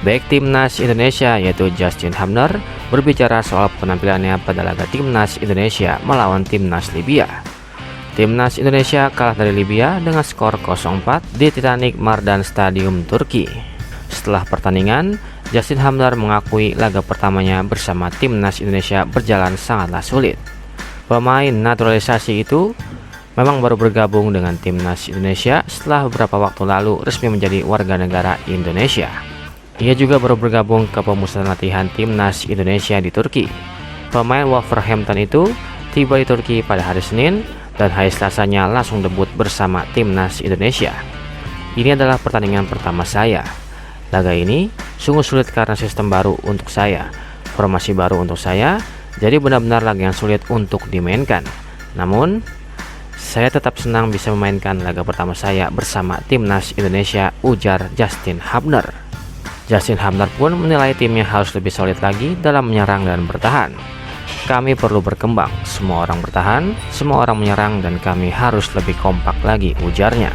Bek Timnas Indonesia yaitu Justin Hubner berbicara soal penampilannya pada laga Timnas Indonesia melawan Timnas Libya. Timnas Indonesia kalah dari Libya dengan skor 0-4 di Titanic Mardan Stadium, Turki. Setelah pertandingan, Justin Hubner mengakui laga pertamanya bersama Timnas Indonesia berjalan sangatlah sulit. Pemain naturalisasi itu memang baru bergabung dengan Timnas Indonesia setelah beberapa waktu lalu resmi menjadi warga negara Indonesia. Ia juga baru bergabung ke pemusatan latihan Timnas Indonesia di Turki. Pemain Wolverhampton itu tiba di Turki pada hari Senin dan hari Selasanya langsung debut bersama Timnas Indonesia. Ini adalah pertandingan pertama saya. Laga ini sungguh sulit karena sistem baru untuk saya, formasi baru untuk saya, jadi benar-benar laga yang sulit untuk dimainkan. Namun, saya tetap senang bisa memainkan laga pertama saya bersama Timnas Indonesia, ujar Justin Hubner. Justin Hubner pun menilai timnya harus lebih solid lagi dalam menyerang dan bertahan. Kami perlu berkembang, semua orang bertahan, semua orang menyerang dan kami harus lebih kompak lagi, ujarnya.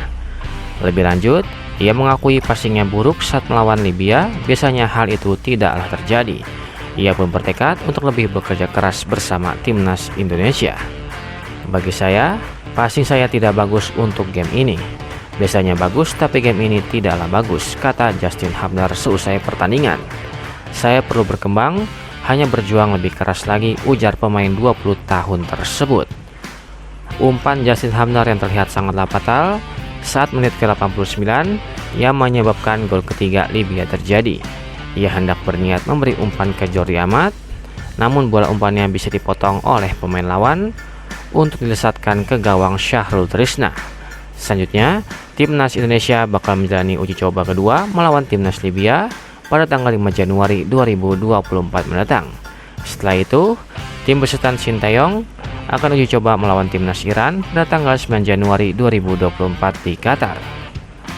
Lebih lanjut, ia mengakui passingnya buruk saat melawan Libya, biasanya hal itu tidaklah terjadi. Ia pun bertekad untuk lebih bekerja keras bersama Timnas Indonesia. Bagi saya, passing saya tidak bagus untuk game ini. Biasanya bagus, tapi game ini tidaklah bagus, kata Justin Hubner seusai pertandingan. Saya perlu berkembang, hanya berjuang lebih keras lagi, ujar pemain 20 tahun tersebut. Umpan Justin Hubner yang terlihat sangatlah fatal saat menit ke-89 yang menyebabkan gol ketiga Libya terjadi. Ia hendak berniat memberi umpan ke Jordi Amat, namun bola umpannya bisa dipotong oleh pemain lawan untuk dilesatkan ke gawang Syahrul Trisna. Selanjutnya, Timnas Indonesia bakal menjalani uji coba kedua melawan Timnas Libya pada tanggal 5 Januari 2024 mendatang. Setelah itu, tim besutan Sinteyong akan uji coba melawan Timnas Iran pada tanggal 9 Januari 2024 di Qatar.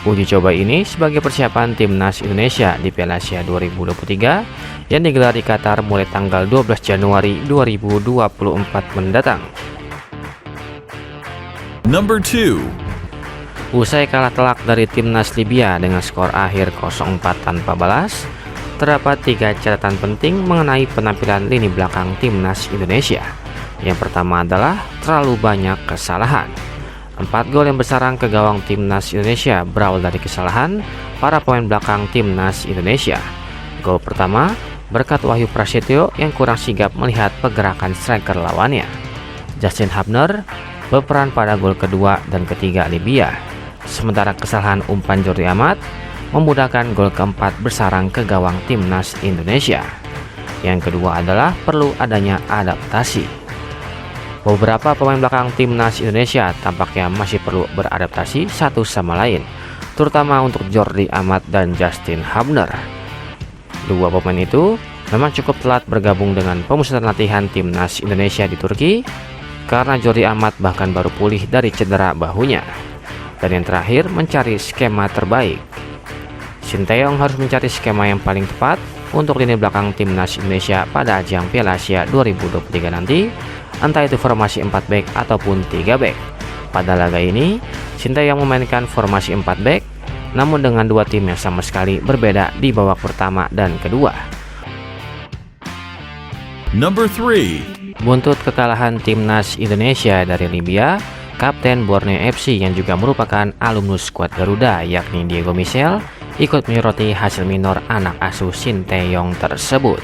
Uji coba ini sebagai persiapan Timnas Indonesia di Piala Asia 2023 yang digelar di Qatar mulai tanggal 12 Januari 2024 mendatang. Number 2. Usai kalah telak dari Timnas Libya dengan skor akhir 0-4 tanpa balas, terdapat 3 catatan penting mengenai penampilan lini belakang Timnas Indonesia. Yang pertama adalah terlalu banyak kesalahan. 4 gol yang bersarang ke gawang Timnas Indonesia berawal dari kesalahan para pemain belakang Timnas Indonesia. Gol pertama berkat Wahyu Prasetyo yang kurang sigap melihat pergerakan striker lawannya. Justin Hubner berperan pada gol kedua dan ketiga Libya. Sementara kesalahan umpan Jordi Amat memudahkan gol keempat bersarang ke gawang Timnas Indonesia. Yang kedua adalah perlu adanya adaptasi. Beberapa pemain belakang Timnas Indonesia tampaknya masih perlu beradaptasi satu sama lain, terutama untuk Jordi Amat dan Justin Hubner. Dua pemain itu memang cukup telat bergabung dengan pemusatan latihan Timnas Indonesia di Turki, karena Jordi Amat bahkan baru pulih dari cedera bahunya. Dan yang terakhir, mencari skema terbaik. Sinteyong harus mencari skema yang paling tepat untuk lini belakang Timnas Indonesia pada ajang Piala Asia 2023 nanti, entah itu formasi 4 back ataupun 3 back. Pada laga ini, Sinteyong memainkan formasi 4 back, namun dengan dua tim yang sama sekali berbeda di babak pertama dan kedua. Number 3. Buntut kekalahan Timnas Indonesia dari Libya, Kapten Borneo FC yang juga merupakan alumnus skuad Garuda yakni Diego Michel ikut menyoroti hasil minor anak asuh Sinteyong tersebut.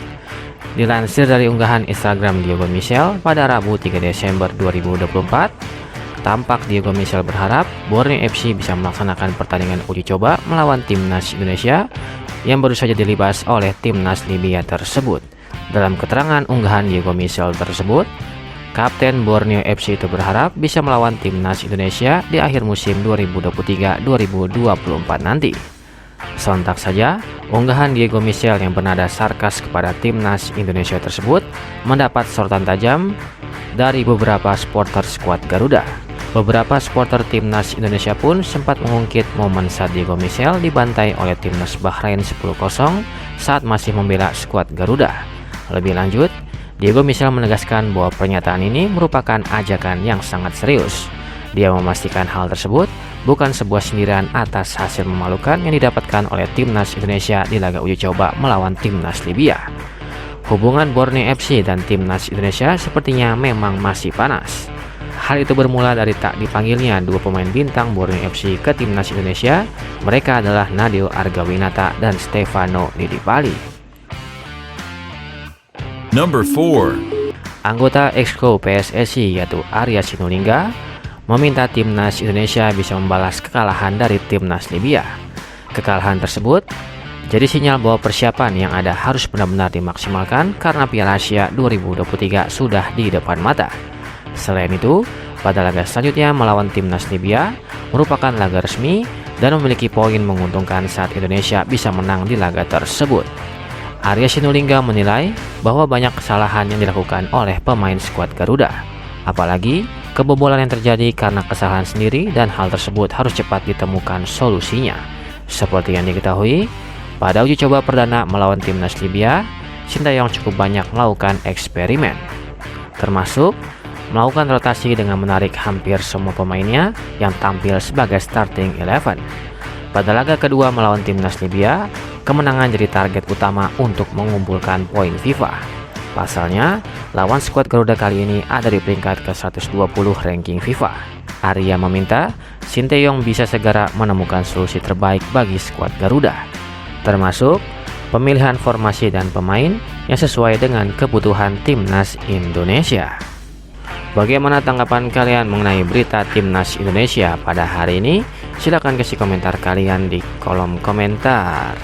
Dilansir dari unggahan Instagram Diego Michel pada Rabu 3 Desember 2024, tampak Diego Michel berharap Borneo FC bisa melaksanakan pertandingan uji coba melawan Timnas Indonesia yang baru saja dilibas oleh Timnas Libya tersebut. Dalam keterangan unggahan Diego Michel tersebut, Kapten Borneo FC itu berharap bisa melawan Timnas Indonesia di akhir musim 2023-2024 nanti. Sontak saja, unggahan Diego Michel yang bernada sarkas kepada Timnas Indonesia tersebut mendapat sorotan tajam dari beberapa supporter skuad Garuda. Beberapa supporter Timnas Indonesia pun sempat mengungkit momen saat Diego Michel dibantai oleh Timnas Bahrain 10-0 saat masih membela skuad Garuda. Lebih lanjut, Diego Michel menegaskan bahwa pernyataan ini merupakan ajakan yang sangat serius. Dia memastikan hal tersebut bukan sebuah sindiran atas hasil memalukan yang didapatkan oleh timnas Indonesia di laga uji coba melawan timnas Libya. Hubungan Borneo FC dan timnas Indonesia sepertinya memang masih panas. Hal itu bermula dari tak dipanggilnya dua pemain bintang Borneo FC ke timnas Indonesia. Mereka adalah Nadeo Argawinata dan Stefano Lillipali. Number 4. Anggota Exco PSSI yaitu Arya Sinulinga meminta timnas Indonesia bisa membalas kekalahan dari timnas Libya. Kekalahan tersebut jadi sinyal bahwa persiapan yang ada harus benar-benar dimaksimalkan karena Piala Asia 2023 sudah di depan mata. Selain itu, pada laga selanjutnya melawan timnas Libya merupakan laga resmi dan memiliki poin menguntungkan saat Indonesia bisa menang di laga tersebut. Arya Sinulinga menilai bahwa banyak kesalahan yang dilakukan oleh pemain skuad Garuda. Apalagi kebobolan yang terjadi karena kesalahan sendiri dan hal tersebut harus cepat ditemukan solusinya. Seperti yang diketahui, pada uji coba perdana melawan timnas Libya, Sintayong cukup banyak melakukan eksperimen, termasuk melakukan rotasi dengan menarik hampir semua pemainnya yang tampil sebagai starting 11. Pada laga kedua melawan timnas Libya, kemenangan jadi target utama untuk mengumpulkan poin FIFA. Pasalnya, lawan skuad Garuda kali ini ada di peringkat ke-120 ranking FIFA. Arya meminta Sintayong bisa segera menemukan solusi terbaik bagi skuad Garuda, termasuk pemilihan formasi dan pemain yang sesuai dengan kebutuhan timnas Indonesia. Bagaimana tanggapan kalian mengenai berita timnas Indonesia pada hari ini? Silahkan kasih komentar kalian di kolom komentar.